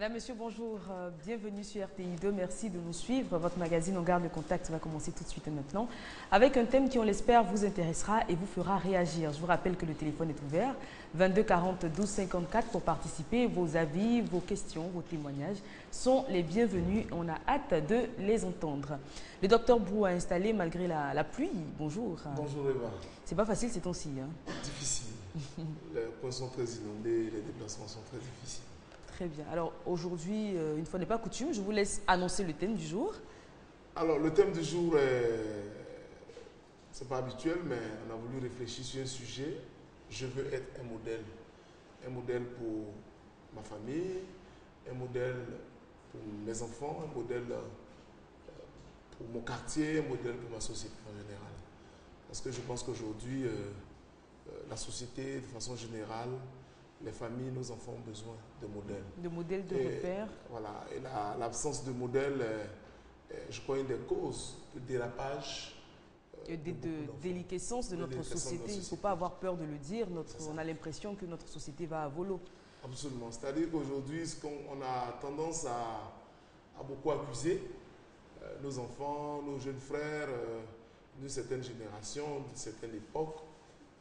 Madame, Monsieur, bonjour. Bienvenue sur RTI2. Merci de nous suivre. Votre magazine On garde le contact va commencer tout de suite et maintenant avec un thème qui, on l'espère, vous intéressera et vous fera réagir. Je vous rappelle que le téléphone est ouvert. 22 40 12 54 pour participer. Vos avis, vos questions, vos témoignages sont les bienvenus. On a hâte de les entendre. Le docteur Brou a installé malgré la pluie. Bonjour. Bonjour Eva. C'est pas facile ces temps-ci. Difficile. Les coins sont très inondés, les déplacements sont très difficiles. Très bien. Alors aujourd'hui, une fois n'est pas coutume, je vous laisse annoncer le thème du jour. Alors le thème du jour, c'est pas habituel, mais on a voulu réfléchir sur un sujet. Je veux être un modèle. Un modèle pour ma famille, un modèle pour mes enfants, un modèle pour mon quartier, un modèle pour ma société en général. Parce que je pense qu'aujourd'hui, la société, de façon générale, les familles, nos enfants ont besoin de modèles. De modèles, de repères. Voilà. Et l'absence de modèles, je crois, une des causes de dérapage. Et de déliquescence de notre société. Il ne faut pas avoir peur de le dire. On a l'impression que notre société va à volo. Absolument. C'est-à-dire qu'aujourd'hui, on a tendance à beaucoup accuser nos enfants, nos jeunes frères, d'une certaine génération, d'une certaine époque.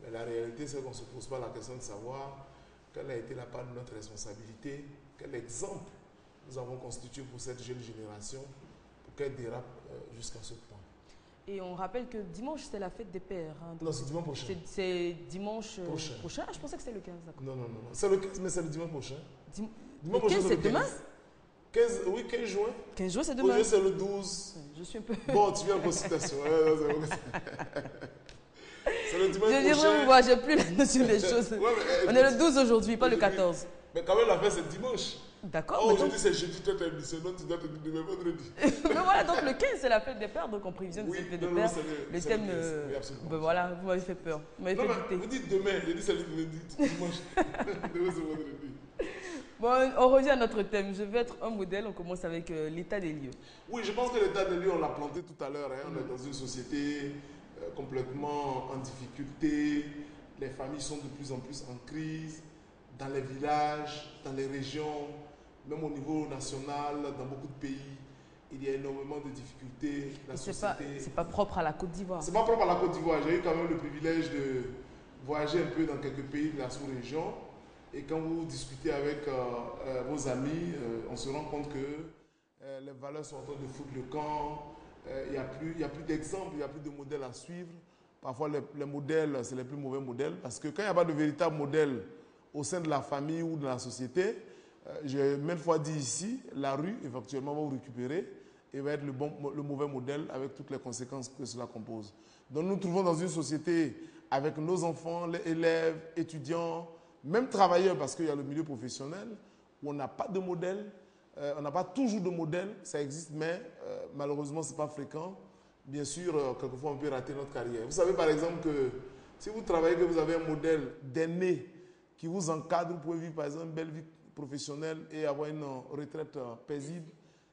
Mais la réalité, c'est qu'on ne se pose pas la question de savoir quelle a été la part de notre responsabilité, quel exemple nous avons constitué pour cette jeune génération pour qu'elle dérape jusqu'à ce point. Et on rappelle que dimanche, c'est la fête des pères. Hein, non, c'est dimanche prochain. C'est dimanche prochain. Ah, je pensais que c'était le 15. Non. C'est le 15, mais c'est le dimanche prochain. Dimanche prochain, c'est demain 15, oui, 15 juin. 15 juin, c'est demain. Aujourd'hui, c'est le 12. Je suis un peu... Bon, tu viens en consultation. C'est le dimanche prochain. Je dirais, moi, j'ai plus la notion des choses. On est le 12 aujourd'hui, pas le 14. Mais quand même, la fête, c'est dimanche. D'accord. Oh, aujourd'hui, c'est jeudi, toi, tu as émission, donc tu dois te dire demain, vendredi. Mais voilà, donc le 15, c'est la fête des pères, donc en prévision de cette fête des pères. Le thème, ben voilà, vous m'avez fait peur. Vous m'avez fait douter. Vous dites demain, j'ai dit c'est le lundi, dimanche. Demain, c'est vendredi. Bon, on revient à notre thème. Je veux être un modèle. On commence avec l'état des lieux. Oui, je pense que l'état des lieux, on l'a planté tout à l'heure. Hein. On est dans une société complètement en difficulté. Les familles sont de plus en plus en crise. Dans les villages, dans les régions, même au niveau national, dans beaucoup de pays, il y a énormément de difficultés. C'est pas propre à la Côte d'Ivoire. C'est pas propre à la Côte d'Ivoire. J'ai eu quand même le privilège de voyager un peu dans quelques pays de la sous-région. Et quand vous discutez avec vos amis, on se rend compte que les valeurs sont en train de foutre le camp. Il n'y a plus d'exemples, il n'y a plus de modèles à suivre. Parfois, les modèles, c'est les plus mauvais modèles. Parce que quand il n'y a pas de véritable modèle au sein de la famille ou de la société, j'ai maintes fois dit ici, la rue, éventuellement, va vous récupérer et va être le mauvais modèle avec toutes les conséquences que cela compose. Donc, nous nous trouvons dans une société avec nos enfants, les élèves, étudiants, même travailleurs, parce qu'il y a le milieu professionnel, où on n'a pas de modèle, on n'a pas toujours de modèle, ça existe, mais malheureusement, ce n'est pas fréquent. Bien sûr, quelquefois, on peut rater notre carrière. Vous savez, par exemple, que si vous travaillez, que vous avez un modèle d'aîné qui vous encadre, vous pouvez vivre, par exemple, une belle vie professionnelle et avoir une retraite paisible,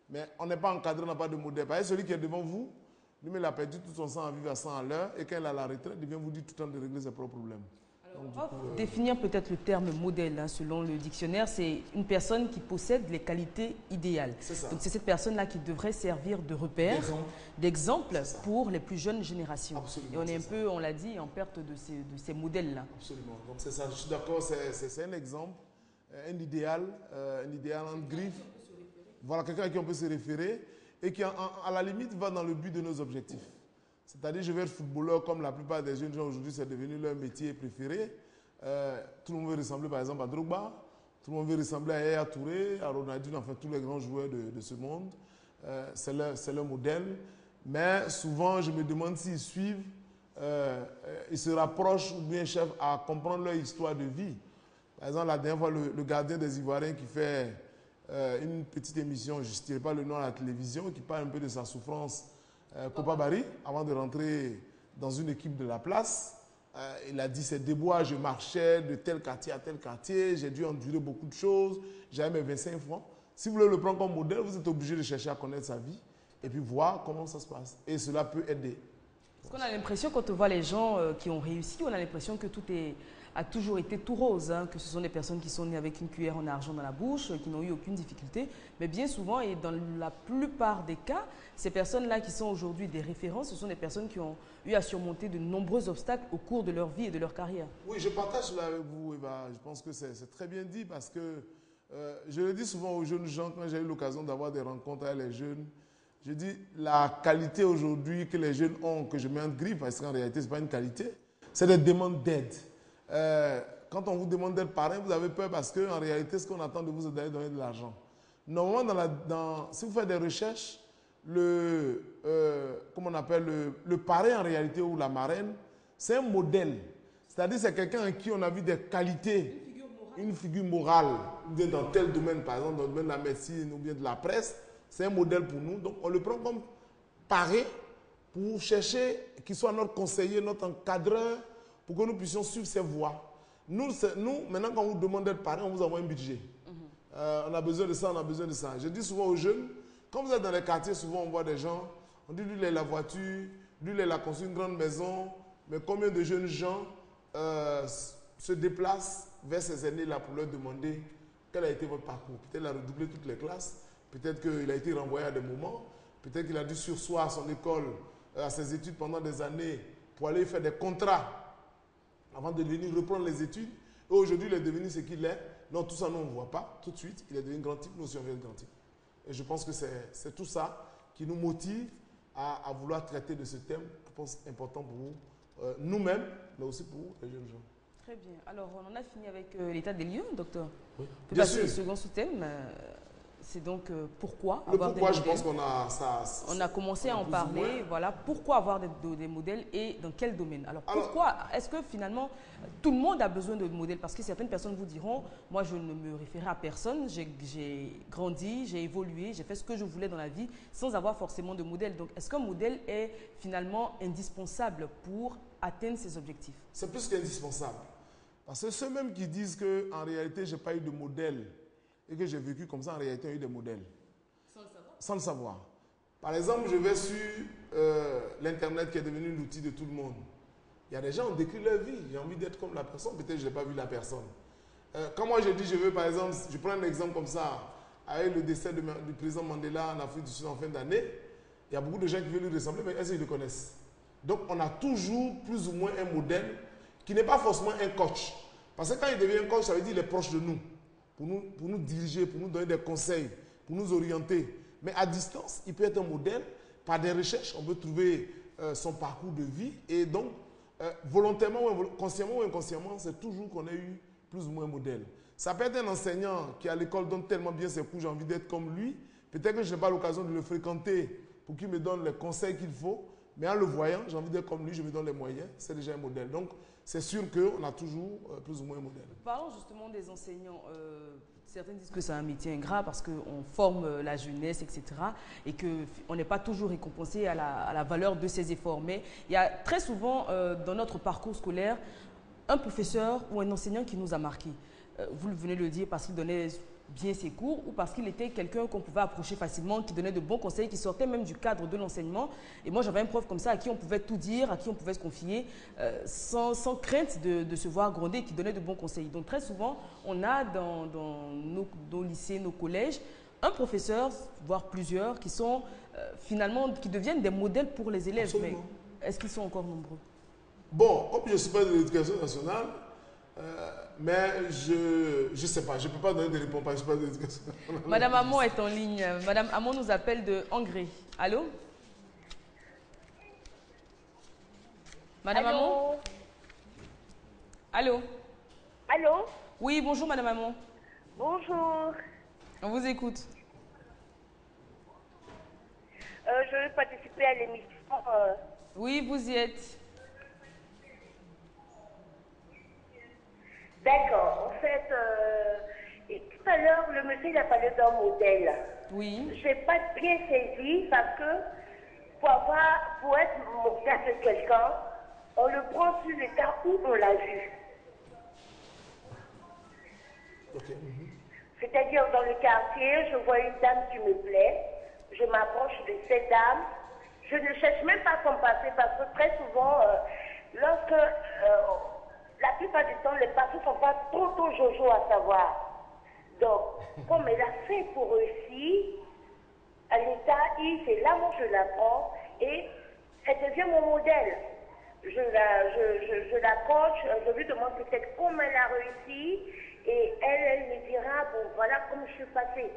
mais on n'est pas encadré, on n'a pas de modèle. Par exemple, celui qui est devant vous, lui, il a perdu tout son sang à vivre à 100 à l'heure, et quand il a la retraite, il vient vous dire tout le temps de régler ses propres problèmes. On va définir peut-être le terme modèle, hein, selon le dictionnaire. C'est une personne qui possède les qualités idéales. Donc c'est cette personne-là qui devrait servir de repère, d'exemple pour les plus jeunes générations. Absolument, et on est un peu, on l'a dit, en perte de ces modèles-là. Absolument. Donc c'est ça, je suis d'accord, c'est un exemple, un idéal en griffe. Voilà, quelqu'un à qui on peut se référer et qui, à la limite, va dans le but de nos objectifs. C'est-à-dire, je vais être footballeur comme la plupart des jeunes gens aujourd'hui, c'est devenu leur métier préféré. Tout le monde veut ressembler par exemple à Drogba, tout le monde veut ressembler à Yaya Touré, à Ronaldinho, enfin tous les grands joueurs de ce monde. C'est leur modèle. Mais souvent, je me demande s'ils suivent, ils se rapprochent ou bien cherchent à comprendre leur histoire de vie. Par exemple, la dernière fois, le gardien des Ivoiriens qui fait une petite émission, je ne dirai pas le nom à la télévision, qui parle un peu de sa souffrance. Kopa Barry, avant de rentrer dans une équipe de la place, il a dit c'est débois, je marchais de tel quartier à tel quartier, j'ai dû endurer beaucoup de choses, j'avais mes 25 francs. Si vous voulez le prendre comme modèle, vous êtes obligé de chercher à connaître sa vie et puis voir comment ça se passe. Et cela peut aider. Parce qu'on a l'impression, quand on voit les gens qui ont réussi, on a l'impression que tout est a toujours été tout rose, hein, que ce sont des personnes qui sont nées avec une cuillère en argent dans la bouche, qui n'ont eu aucune difficulté. Mais bien souvent, et dans la plupart des cas, ces personnes-là qui sont aujourd'hui des références, ce sont des personnes qui ont eu à surmonter de nombreux obstacles au cours de leur vie et de leur carrière. Oui, je partage cela avec vous, Eva. Je pense que c'est très bien dit parce que je le dis souvent aux jeunes gens quand j'ai eu l'occasion d'avoir des rencontres avec les jeunes. Je dis la qualité aujourd'hui que les jeunes ont, que je mets en grippe, parce qu'en réalité, ce n'est pas une qualité, c'est des demandes d'aide. Quand on vous demande d'être parrain, vous avez peur parce qu'en réalité, ce qu'on attend de vous, c'est d'aller donner de l'argent. Normalement, si vous faites des recherches, comment on appelle, le parrain en réalité ou la marraine, c'est un modèle. C'est-à-dire c'est quelqu'un en qui on a vu des qualités, une figure morale, dans tel domaine, par exemple, dans le domaine de la médecine ou bien de la presse, c'est un modèle pour nous. Donc on le prend comme parrain pour chercher qu'il soit notre conseiller, notre encadreur, pour que nous puissions suivre ses voies. Nous, maintenant, quand on vous demande d'être parrain, on vous envoie un budget. On a besoin de ça, on a besoin de ça. Je dis souvent aux jeunes, quand vous êtes dans les quartiers, souvent on voit des gens, on dit lui il a la voiture, lui il a construit une grande maison, mais combien de jeunes gens se déplacent vers ces aînés-là pour leur demander quel a été votre parcours. Peut-être qu'il a redoublé toutes les classes, peut-être qu'il a été renvoyé à des moments, peut-être qu'il a dû sursoir son école, à ses études pendant des années pour aller faire des contrats avant de venir reprendre les études. Et aujourd'hui, il est devenu ce qu'il est. Non, tout ça, nous, on ne voit pas. Tout de suite, il est devenu grand type, nous aussi, on vient de grand type. Et je pense que c'est tout ça qui nous motive à vouloir traiter de ce thème, je pense, important pour nous-mêmes, mais aussi pour les jeunes gens. Très bien. Alors, on en a fini avec l'état des lieux, docteur. Oui, on peut passer au second sous-thème. C'est donc pourquoi avoir pourquoi, des modèles. je pense qu'on a ça. On a commencé à en parler. Voilà, pourquoi avoir des modèles et dans quel domaine. Alors pourquoi est-ce que finalement tout le monde a besoin de modèles? Parce que certaines personnes vous diront, moi je ne me référais à personne, j'ai grandi, j'ai évolué, j'ai fait ce que je voulais dans la vie sans avoir forcément de modèle. Donc est-ce qu'un modèle est finalement indispensable pour atteindre ses objectifs? C'est plus qu'indispensable. Parce que ceux même qui disent qu'en réalité je n'ai pas eu de modèle et que j'ai vécu comme ça, en réalité, il y a eu des modèles. Sans le savoir. Sans le savoir. Par exemple, je vais sur l'Internet qui est devenu l'outil de tout le monde. Il y a des gens qui ont décrit leur vie. J'ai envie d'être comme la personne. Peut-être que je n'ai pas vu la personne. Quand moi je dis, je veux par exemple, je prends un exemple comme ça, avec le décès du président Mandela en Afrique du Sud en fin d'année, il y a beaucoup de gens qui veulent lui ressembler, mais est-ce qu'ils le connaissent? Donc, on a toujours plus ou moins un modèle qui n'est pas forcément un coach. Parce que quand il devient un coach, ça veut dire qu'il est proche de nous. Pour nous diriger, pour nous donner des conseils, pour nous orienter. Mais à distance, il peut être un modèle. Par des recherches, on peut trouver son parcours de vie. Et donc, volontairement, consciemment ou inconsciemment, c'est toujours qu'on a eu plus ou moins un modèle. Ça peut être un enseignant qui à l'école donne tellement bien ses cours, j'ai envie d'être comme lui. Peut-être que je n'ai pas l'occasion de le fréquenter pour qu'il me donne les conseils qu'il faut. Mais en le voyant, j'ai envie d'être comme lui, je me donne les moyens. C'est déjà un modèle. Donc, c'est sûr qu'on a toujours plus ou moins un modèle. Parlons justement des enseignants. Certains disent que c'est un métier ingrat parce qu'on forme la jeunesse, etc. Et qu'on n'est pas toujours récompensé à la valeur de ses efforts. Mais il y a très souvent dans notre parcours scolaire un professeur ou un enseignant qui nous a marqué. Vous venez de le dire parce qu'il donnait bien ses cours ou parce qu'il était quelqu'un qu'on pouvait approcher facilement, qui donnait de bons conseils, qui sortait même du cadre de l'enseignement. Et moi, j'avais un prof comme ça à qui on pouvait tout dire, à qui on pouvait se confier, sans crainte de se voir gronder, qui donnait de bons conseils. Donc très souvent, on a dans nos lycées, nos collèges, un professeur, voire plusieurs, qui sont finalement, qui deviennent des modèles pour les élèves. Absolument. Mais est-ce qu'ils sont encore nombreux? Bon, comme je ne suis pas de l'éducation nationale, mais je ne sais pas, je ne peux pas donner des réponses parce que je ne suis pas de l'éducation nationale. Madame Hamon est en ligne. Madame Hamon nous appelle de Hongrie. Allô? Madame Hamon? Allô? Allô? Oui, bonjour Madame Hamon. Bonjour. On vous écoute. Je veux participer à l'émission. Oui, vous y êtes. D'accord. En fait, et tout à l'heure, le monsieur il a parlé d'un modèle. Oui. Je n'ai pas bien saisi parce que pour être modèle de quelqu'un, on le prend sur le cas où on l'a vu. Okay. C'est-à-dire dans le quartier, je vois une dame qui me plaît, je m'approche de cette dame, je ne cherche même pas son passé parce que très souvent, lorsque la plupart du temps, les parties ne sont pas trop jojo à savoir. Donc, comme elle a fait pour réussir, à l'état, c'est là où je la prends et elle devient mon modèle. Je la coach, je lui demande peut-être comment elle a réussi et elle me dira, bon voilà comment je suis passée.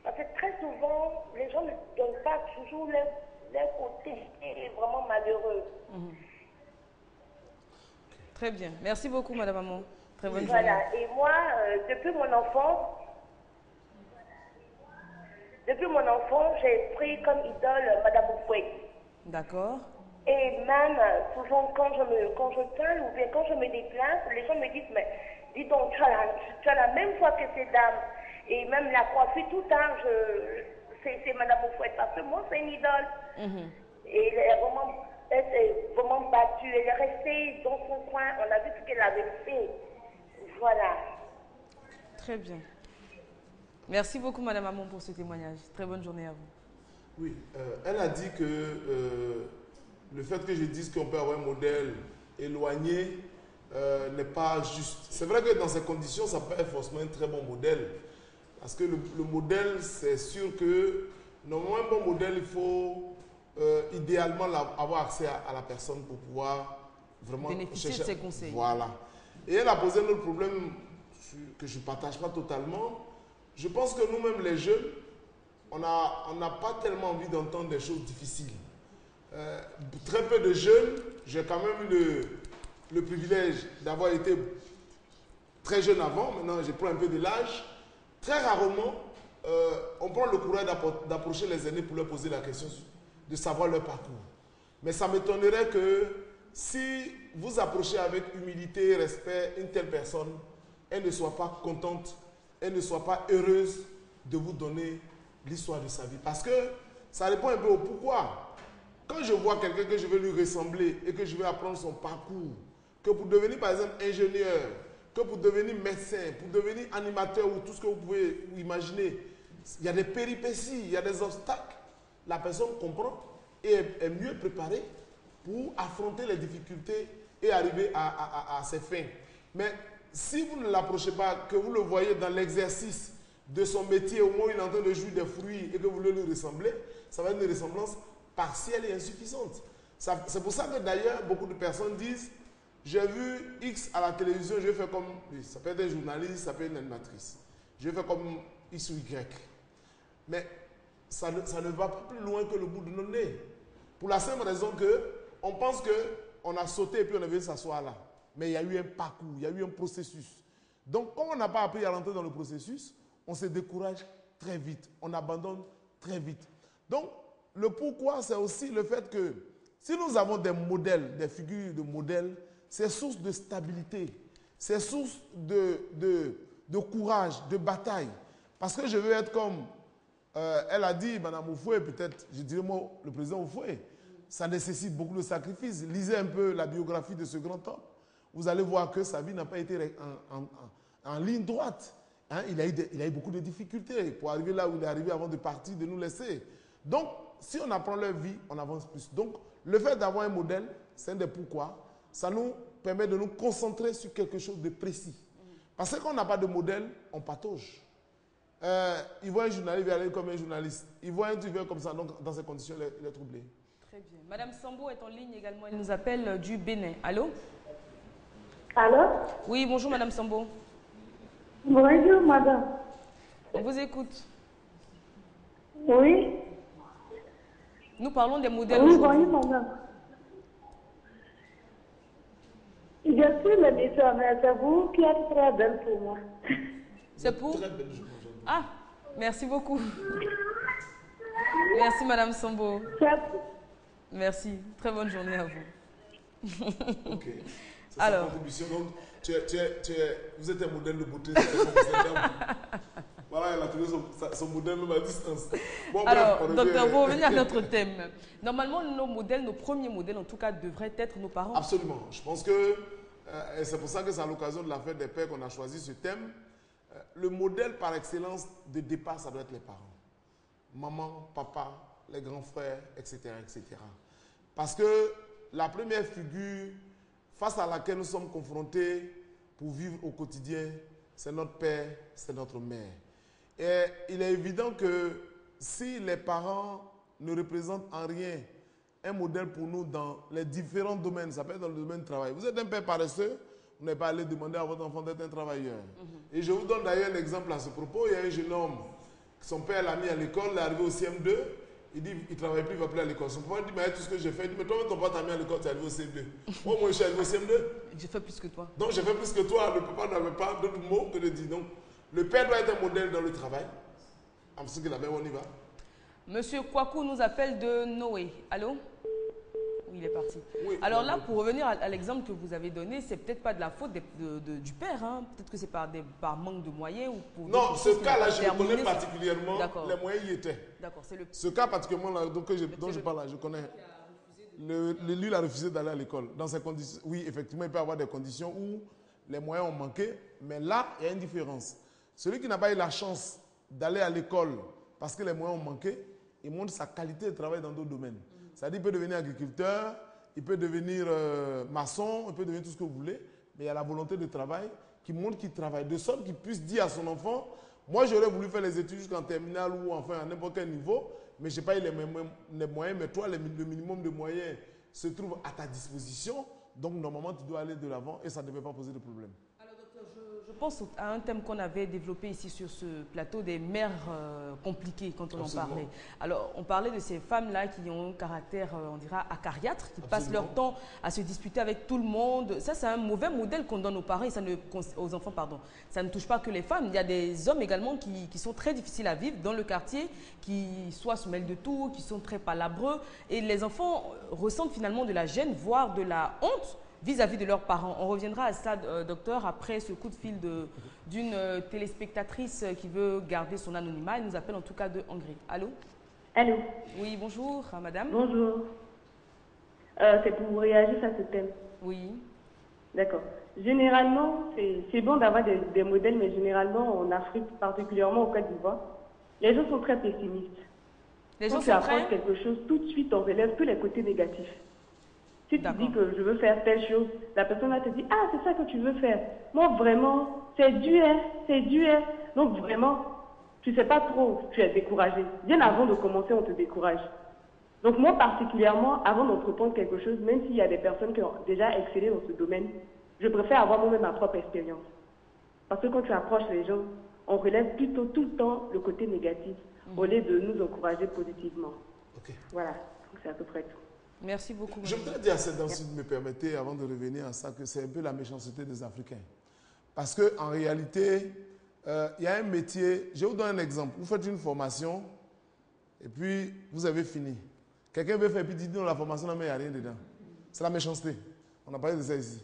Parce que très souvent, les gens ne donnent pas toujours leur côté vraiment malheureux. Très bien. Merci beaucoup, Madame Maman. Très bonne journée. Voilà, et moi, depuis mon enfant, j'ai pris comme idole Madame Oufouet. D'accord. Et même, souvent, quand je parle ou bien quand je me déplace, les gens me disent, mais dis donc, tu as la même voix que ces dames. Et même la coiffure, tout le temps, c'est Madame Oufouet, parce que moi, c'est une idole. Et elle s'est vraiment battue, elle est restée dans son coin, on a vu ce qu'elle avait fait. Voilà. Très bien. Merci beaucoup, Madame Maman, pour ce témoignage. Très bonne journée à vous. Oui, elle a dit que le fait que je dise qu'on peut avoir un modèle éloigné n'est pas juste. C'est vrai que dans ces conditions, ça peut être forcément un très bon modèle. Parce que le modèle, c'est sûr que, normalement, un bon modèle, il faut idéalement avoir accès à la personne pour pouvoir vraiment bénéficier de ses conseils. Voilà. Et elle a posé un autre problème que je ne partage pas totalement. Je pense que nous-mêmes, les jeunes, on n'a pas tellement envie d'entendre des choses difficiles. Très peu de jeunes, j'ai quand même eu le privilège d'avoir été très jeune avant, maintenant je prends un peu de l'âge. Très rarement, on prend le courage d'approcher les aînés pour leur poser la question de savoir leur parcours. Mais ça m'étonnerait que si vous approchez avec humilité et respect une telle personne, elle ne soit pas contente, elle ne soit pas heureuse de vous donner l'histoire de sa vie. Parce que ça répond un peu au pourquoi. Quand je vois quelqu'un que je veux lui ressembler et que je veux apprendre son parcours, que pour devenir par exemple ingénieur, que pour devenir médecin, pour devenir animateur ou tout ce que vous pouvez imaginer, il y a des péripéties, il y a des obstacles. La personne comprend et est mieux préparée pour affronter les difficultés et arriver à ses fins. Mais si vous ne l'approchez pas, que vous le voyez dans l'exercice de son métier, au moment où il est en train de jouir des fruits et que vous voulez lui ressembler, ça va être une ressemblance partielle et insuffisante. C'est pour ça que d'ailleurs, beaucoup de personnes disent, j'ai vu X à la télévision, je vais faire comme, ça peut être un journaliste, ça peut être une animatrice. Je vais faire comme X ou Y. Mais ça ne va pas plus loin que le bout de nos nez. Pour la simple raison qu'on pense qu'on a sauté et puis on est venu s'asseoir là. Mais il y a eu un parcours, il y a eu un processus. Donc, comme on n'a pas appris à rentrer dans le processus, on se décourage très vite, on abandonne très vite. Donc, le pourquoi, c'est aussi le fait que si nous avons des modèles, des figures de modèles, c'est source de stabilité, c'est source de courage, de bataille. Parce que je veux être comme, elle a dit, Mme Oufoué, peut-être, je dirais moi, le président Oufoué, ça nécessite beaucoup de sacrifices. Lisez un peu la biographie de ce grand homme. Vous allez voir que sa vie n'a pas été en ligne droite. Hein, il a eu beaucoup de difficultés pour arriver là où il est arrivé avant de partir, de nous laisser. Donc, si on apprend leur vie, on avance plus. Donc, le fait d'avoir un modèle, c'est un des pourquoi. Ça nous permet de nous concentrer sur quelque chose de précis. Parce que quand on n'a pas de modèle, on patauge. Il voit un journaliste, il va aller comme un journaliste. Il voit un truc comme ça, donc dans ces conditions, il est troublé. Très bien. Madame Sambo est en ligne également. Elle nous appelle du Bénin. Allô? Allô? Oui, bonjour Madame Sambo. Bonjour, madame. On vous écoute. Oui? Nous parlons des modèles Oui, aujourd'hui. bonjour, madame. Je suis l'émission, mais c'est vous qui êtes très belle pour moi. C'est pour? Très belle journée aujourd'hui. Ah, merci beaucoup. Merci Madame Sambo. Merci. Très bonne journée à vous. Ok. C'est Alors. sa contribution. Donc, vous êtes un modèle de beauté. Voilà, elle a trouvé son modèle même à distance. Bon, alors, bref, docteur, pour revenir à notre thème. Normalement, nos premiers modèles, en tout cas, devraient être nos parents. Absolument. Je pense que c'est pour ça que c'est à l'occasion de la fête des pères qu'on a choisi ce thème. Le modèle par excellence de départ, ça doit être les parents. Maman, papa, les grands frères, etc., etc. Parce que la première figure face à laquelle nous sommes confrontés pour vivre au quotidien, c'est notre père, c'est notre mère. Et il est évident que si les parents ne représentent en rien un modèle pour nous dans les différents domaines, ça peut être dans le domaine du travail. Vous êtes un père paresseux, vous n'avez pas allé demander à votre enfant d'être un travailleur. Et je vous donne d'ailleurs l'exemple à ce propos. Il y a un jeune homme, son père l'a mis à l'école, il est arrivé au CM2, il dit il ne travaille plus, il ne va plus à l'école. Son papa dit mais tout ce que j'ai fait, il dit mais toi, ton papa t'a mis à l'école, tu es arrivé au CM2. Moi, je suis arrivé au CM2. J'ai fait plus que toi. Donc j'ai fait plus que toi, le papa n'avait pas d'autres mots que de dire. Donc le père doit être un modèle dans le travail. En ce que la même on y va. Monsieur Kwaku nous appelle de Noé. Allô? Oui, il est parti. Oui, alors là, pour revenir à l'exemple que vous avez donné, c'est peut-être pas de la faute du père. Hein. Peut-être que c'est par manque de moyens ou pour. Non, ce cas-là, je le connais particulièrement. Les moyens y étaient. D'accord, c'est le. Ce cas particulièrement là, dont je parle là, je connais. Lui, il a refusé d'aller à l'école. Dans ces conditions, oui, effectivement, il peut y avoir des conditions où les moyens ont manqué, mais là, il y a une différence. Celui qui n'a pas eu la chance d'aller à l'école parce que les moyens ont manqué, il montre sa qualité de travail dans d'autres domaines. C'est-à-dire qu'il peut devenir agriculteur, il peut devenir maçon, il peut devenir tout ce que vous voulez, mais il y a la volonté de travail qui montre qu'il travaille, de sorte qu'il puisse dire à son enfant, moi j'aurais voulu faire les études jusqu'en terminale ou enfin à n'importe quel niveau, mais je n'ai pas eu les moyens, mais toi, le minimum de moyens se trouve à ta disposition, donc normalement tu dois aller de l'avant et ça ne devait pas poser de problème. Je pense à un thème qu'on avait développé ici sur ce plateau, des mères compliquées quand on en parlait. Alors, on parlait de ces femmes-là qui ont un caractère, on dira, acariâtre, qui passent leur temps à se disputer avec tout le monde. Ça, c'est un mauvais modèle qu'on donne aux parents, et aux enfants, pardon. Ça ne touche pas que les femmes. Il y a des hommes également qui sont très difficiles à vivre dans le quartier, qui soit se mêlent de tout, qui sont très palabreux. Et les enfants ressentent finalement de la gêne, voire de la honte, vis-à-vis de leurs parents. On reviendra à ça, docteur, après ce coup de fil d'une téléspectatrice qui veut garder son anonymat. Elle nous appelle en tout cas de Hongrie. Allô? Allô? Oui, bonjour, madame. Bonjour. C'est pour réagir à ce thème. Oui. D'accord. Généralement, c'est bon d'avoir des modèles, mais généralement, en Afrique, particulièrement au Côte d'Ivoire, les gens sont très pessimistes. Les gens Quand tu apprends quelque chose, tout de suite, on relève tous les côtés négatifs. Si tu dis que je veux faire telle chose, la personne va te dire, ah, c'est ça que tu veux faire. Moi, vraiment, c'est dur, c'est dur. Donc, vraiment, tu ne sais pas trop, tu es découragé. Bien avant de commencer, on te décourage. Donc, moi, particulièrement, avant d'entreprendre quelque chose, même s'il y a des personnes qui ont déjà excellé dans ce domaine, je préfère avoir moi-même ma propre expérience. Parce que quand tu approches les gens, on relève plutôt tout le temps le côté négatif, au lieu de nous encourager positivement. Voilà, donc c'est à peu près tout. Merci beaucoup. Je voudrais dire à cette dame, si vous me permettez, avant de revenir à ça, que c'est un peu la méchanceté des Africains. Parce qu'en réalité, il y a un métier, je vous donne un exemple. Vous faites une formation et puis vous avez fini. Quelqu'un veut faire, puis dit non, la formation, mais il n'y a rien dedans. C'est la méchanceté. On a parlé de ça ici.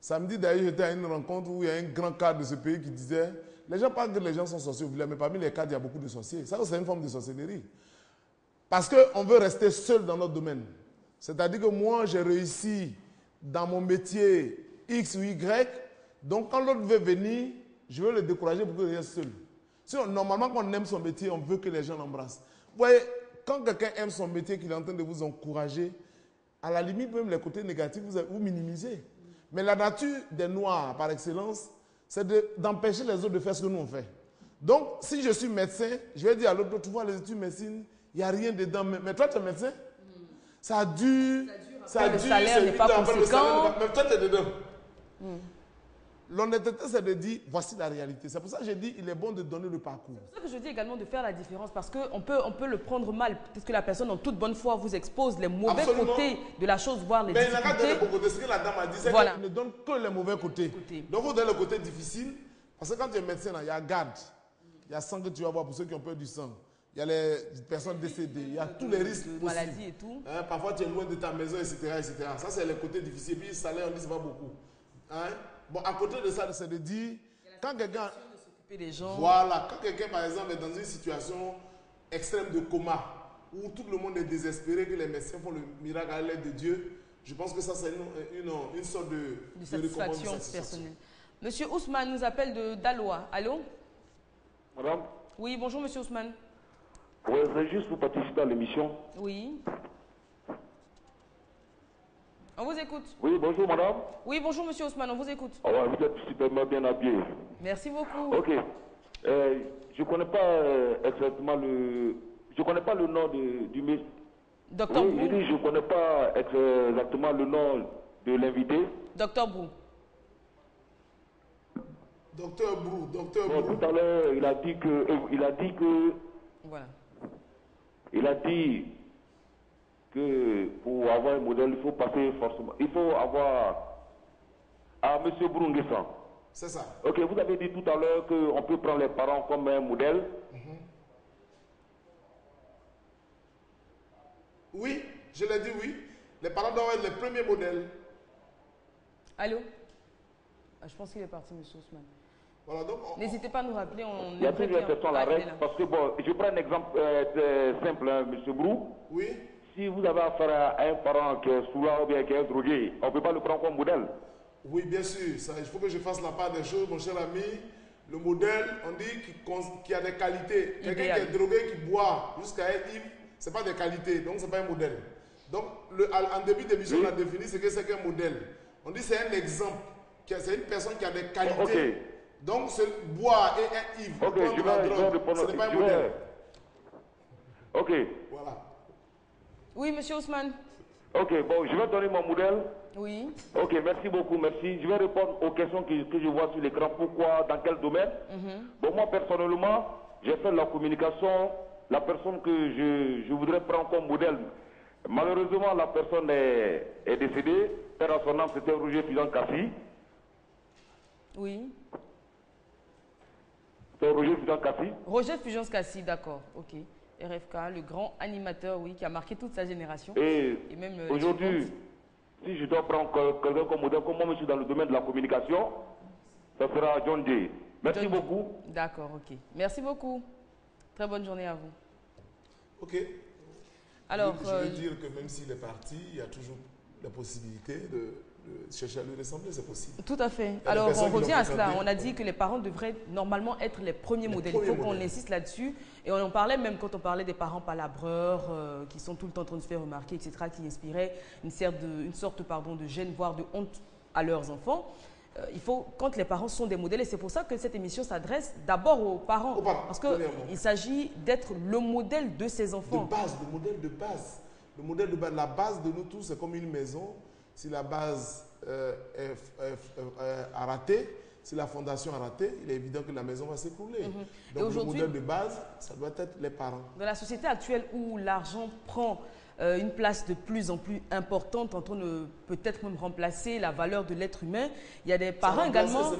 Samedi, d'ailleurs, j'étais à une rencontre où il y a un grand cadre de ce pays qui disait, les gens parlent que les gens sont sorciers au village, mais parmi les cadres, il y a beaucoup de sorciers. Ça, c'est une forme de sorcellerie. Parce qu'on veut rester seul dans notre domaine. C'est-à-dire que moi, j'ai réussi dans mon métier X ou Y. Donc, quand l'autre veut venir, je veux le décourager pour qu'il reste seul. Sinon, normalement, quand on aime son métier, on veut que les gens l'embrassent. Vous voyez, quand quelqu'un aime son métier, qu'il est en train de vous encourager, à la limite, même les côtés négatifs, vous minimisez. Mais la nature des Noirs, par excellence, c'est d'empêcher les autres de faire ce que nous on fait. Donc, si je suis médecin, je vais dire à l'autre, tu vois, les études de médecine, il n'y a rien dedans. Mais toi, tu es médecin? Ça dure. Le salaire n'est pas conséquent. Mais toi, tu es dedans. L'honnêteté, c'est de dire, voici la réalité. C'est pour ça que j'ai dit, il est bon de donner le parcours. C'est pour ça que je dis également de faire la différence, parce qu'on peut le prendre mal. Peut-être que la personne, en toute bonne foi, vous expose les mauvais côtés de la chose, voire les difficultés. Mais il n'a pas donné les bons côtés. Ce que la dame a dit, c'est qu'il ne donne que les mauvais côtés. Donc, vous donnez le côté difficile, parce que quand tu es médecin, il y a garde. Il y a sang que tu vas voir pour ceux qui ont peur du sang. Il y a les personnes décédées, il y a tous les risques possibles. Maladie et tout. Parfois, tu es loin de ta maison, etc. etc. Ça, c'est les côtés difficiles. Et puis, le salaire, on dit, c'est pas beaucoup. Bon, à côté de ça, c'est de dire, quand quelqu'un... des gens. Voilà, quand quelqu'un, par exemple, est dans une situation extrême de coma, où tout le monde est désespéré, que les médecins font le miracle à l'aide de Dieu, je pense que ça, c'est une sorte de satisfaction personnelle. Monsieur Ousmane nous appelle de Daloa. Allô? Madame? Oui, bonjour, monsieur Ousmane. Oui, c'est juste pour participer à l'émission. Oui. On vous écoute. Oui, bonjour madame. Oui, bonjour monsieur Ousmane, on vous écoute. Ah ouais, vous êtes super bien habillé. Merci beaucoup. Ok. Je connais pas exactement le... Je connais pas le nom du monsieur. Docteur Oui, Brou. je dis, je connais pas exactement le nom de l'invité. Docteur Brou. Docteur Brou, docteur Bon, Brou. tout à l'heure, il a dit que... Voilà. Il a dit que pour avoir un modèle, il faut passer forcément... Il faut avoir... Ah, monsieur Brunguessan. C'est ça. Ok, vous avez dit tout à l'heure qu'on peut prendre les parents comme un modèle. Oui, je l'ai dit oui. Les parents doivent être les premiers modèles. Allô? Je pense qu'il est parti, monsieur Ousmane. Voilà, donc... N'hésitez pas à nous rappeler. Il y a plusieurs questions à la règle. Parce que bon, je prends un exemple simple, hein, monsieur Brou. Oui. Si vous avez affaire à un parent qui est sourd ou bien qui est drogué, on ne peut pas le prendre comme modèle. Oui, bien sûr. Ça, il faut que je fasse la part des choses, mon cher ami. Le modèle, on dit qu'il y a des qualités. Quelqu'un qui est drogué, qui boit jusqu'à être ivre, ce n'est pas des qualités, donc ce n'est pas un modèle. Donc, en début d'émission, on a défini ce que c'est qu'un modèle. On dit que c'est un exemple. C'est une personne qui a des qualités. Okay. Donc, boire et être ivre, je vais répondre. ce n'est pas un modèle. Ok. Voilà. Oui, monsieur Ousmane. Ok, bon, je vais donner mon modèle. Oui. Ok, merci beaucoup, merci. Je vais répondre aux questions que je vois sur l'écran. Pourquoi, dans quel domaine? Bon, moi, personnellement, j'ai fait la communication. La personne que je voudrais prendre comme modèle, malheureusement, la personne est décédée. Père à son âme, c'était Roger Fusion-Cassi. Oui. C'est Roger Fusion-Cassi. Roger Fusion-Cassi, d'accord, ok. RFK, le grand animateur, oui, qui a marqué toute sa génération. Et même aujourd'hui, si je dois prendre quelqu'un comme modèle, comme moi je suis dans le domaine de la communication, ça sera John Jay. Merci beaucoup. D'accord, ok. Merci beaucoup. Très bonne journée à vous. Ok. Alors, je veux dire que même s'il est parti, il y a toujours la possibilité de chercher à lui ressembler, c'est possible. Tout à fait. Alors, on revient à cela. On a dit que les parents devraient normalement être les premiers modèles. Il faut qu'on insiste là-dessus. Et on en parlait même quand on parlait des parents palabreurs, qui sont tout le temps en train de se faire remarquer, etc., qui inspiraient une sorte de gêne, voire de honte à leurs enfants. Il faut, quand les parents sont des modèles, et c'est pour ça que cette émission s'adresse d'abord aux parents. Parce qu'il s'agit d'être le modèle de ces enfants. De base, le modèle de base. Le modèle de base. La base de nous tous, c'est comme une maison. Si la base a raté, si la fondation a raté, il est évident que la maison va s'écrouler. Donc le modèle de base, ça doit être les parents. Dans la société actuelle où l'argent prend une place de plus en plus importante, en train de peut-être même remplacer la valeur de l'être humain, il y a des parents également,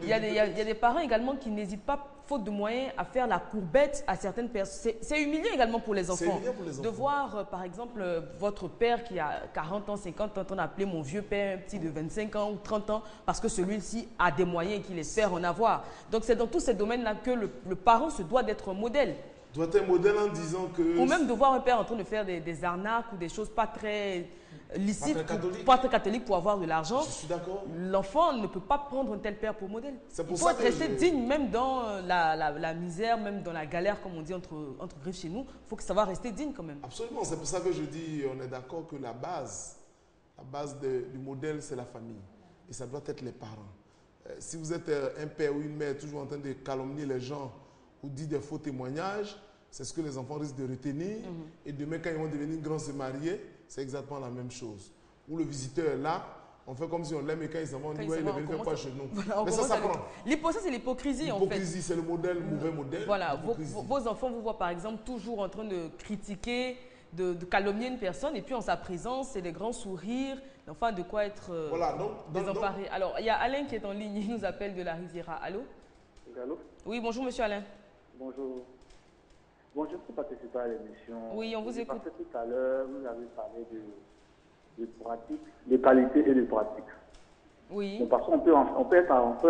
il y a des parents également qui n'hésitent pas, faute de moyens, à faire la courbette à certaines personnes. C'est humiliant également pour les enfants. De voir, par exemple, votre père qui a 40 ans, 50 ans, on a appelé mon vieux père, un petit de 25 ans ou 30 ans, parce que celui-ci a des moyens et qu'il espère en avoir. Donc c'est dans tous ces domaines-là que le parent se doit d'être un modèle. Doit être un modèle en disant que... Ou même de voir un père en train de faire des arnaques ou des choses pas très licites, pas très catholiques pour avoir de l'argent. Je suis d'accord. L'enfant ne peut pas prendre un tel père pour modèle. Il faut rester digne, même dans la misère, même dans la galère, comme on dit entre griffes chez nous. Il faut que ça va rester digne quand même. Absolument, c'est pour ça que je dis, on est d'accord que la base du modèle, c'est la famille. Et ça doit être les parents. Si vous êtes un père ou une mère toujours en train de calomnier les gens ou dire des faux témoignages, c'est ce que les enfants risquent de retenir. Et demain, quand ils vont devenir grands, se marier, c'est exactement la même chose. Où le visiteur est là, on fait comme si on l'aime et quand ils s'en vont, on dit ouais, il est venu faire quoi chez nous. Voilà, mais ça s'apprend. Ça, c'est l'hypocrisie en fait. L'hypocrisie, c'est le mauvais modèle. Voilà, vos enfants vous voient par exemple toujours en train de critiquer, de calomnier une personne et puis en sa présence, c'est les grands sourires, enfin de quoi être désemparé. Alors, il y a Alain qui est en ligne, il nous appelle de la Riviera. Allô? Allô? Oui, bonjour monsieur Alain. Bonjour. Bon, je peux participer à l'émission. Oui, on vous écoute. Parce que tout à l'heure, vous avez parlé de pratique, de qualité et de pratique. Oui. Donc, parce qu'on peut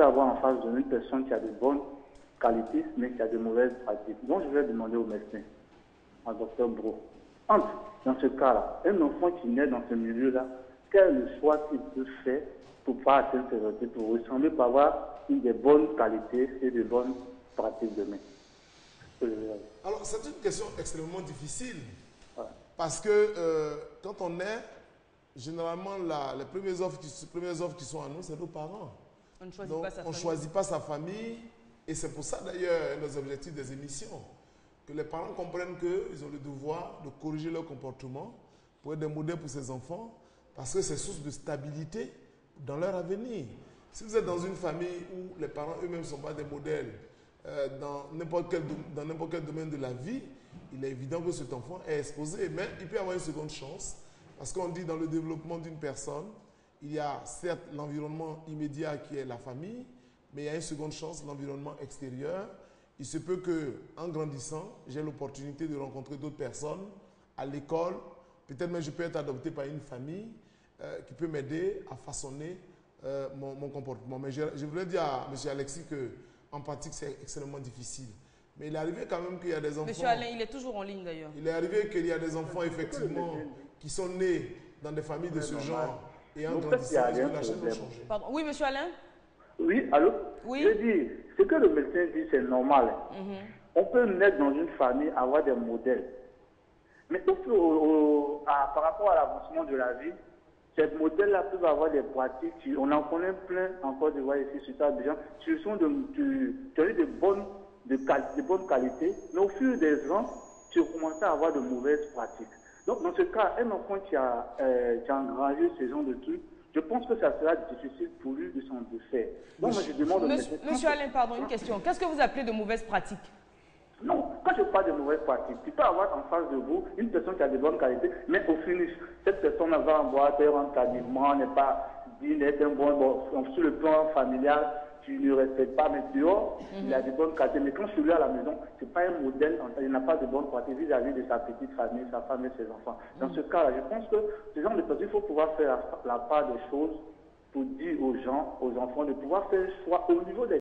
avoir en face de nous une personne qui a de bonnes qualités, mais qui a de mauvaises pratiques. Donc, je vais demander au médecin, au docteur Bro, dans ce cas-là, un enfant qui naît dans ce milieu-là, quel est le choix qu'il peut faire pour pas atteindre ses objectifs, pour ressembler, pour avoir des bonnes qualités et de bonnes pratiques demain? Alors, c'est une question extrêmement difficile. Parce que quand on est, généralement, les premières offres qui sont à nous, c'est nos parents. On ne choisit Donc, pas sa on ne famille. choisit pas sa famille. Et c'est pour ça, d'ailleurs, nos objectifs des émissions. Que les parents comprennent qu'ils ont le devoir de corriger leur comportement pour être des modèles pour ces enfants, parce que c'est source de stabilité dans leur avenir. Si vous êtes dans une famille où les parents eux-mêmes ne sont pas des modèles dans n'importe quel domaine de la vie, il est évident que cet enfant est exposé. Mais il peut avoir une seconde chance, parce qu'on dit dans le développement d'une personne, il y a certes l'environnement immédiat qui est la famille, mais il y a une seconde chance, l'environnement extérieur. Il se peut qu'en grandissant, j'ai l'opportunité de rencontrer d'autres personnes à l'école. Peut-être même je peux être adopté par une famille qui peut m'aider à façonner mon comportement. Mais je voulais dire à M. Alexis qu'en pratique, c'est extrêmement difficile. Mais il est arrivé quand même qu'il y a des enfants... Monsieur Alain, il est toujours en ligne d'ailleurs. Il est arrivé qu'il y a des enfants, effectivement, qui sont nés dans des familles de ce genre. Et en grandissant, ils ont la chance de changer. Pardon. Oui, monsieur Alain? Oui, allô? Oui. Je dis, ce que le médecin dit, c'est normal. On peut naître dans une famille, avoir des modèles. Mais par rapport à l'avancement de la vie, ces modèles-là peuvent avoir des pratiques. On en connaît plein encore de voir ici sur ça, des gens qui sont de bonne qualité, mais au fur des ans, tu commences à avoir de mauvaises pratiques. Donc, dans ce cas, un enfant qui a engrangé ce genre de trucs, je pense que ça sera difficile pour lui de s'en défaire. Donc, moi, je demande... Monsieur Alain, pardon, une question. Qu'est-ce que vous appelez de mauvaises pratiques? Non, quand je parle de mauvaises pratiques, tu peux avoir en face de vous une personne qui a de bonnes qualités, mais au finish, cette personne va en boîte, rentre tardivement, n'est pas digne d'être un bon, sur le plan familial, tu ne respectes pas, mais dehors, il a de bonnes qualités. Mais quand je suis là à la maison, ce n'est pas un modèle, il n'a pas de bonnes qualités vis-à-vis de sa petite famille, sa femme et ses enfants. Dans ce cas-là, je pense que ce genre de personnes, il faut pouvoir faire la part des choses pour dire aux gens, aux enfants, de pouvoir faire le choix au niveau des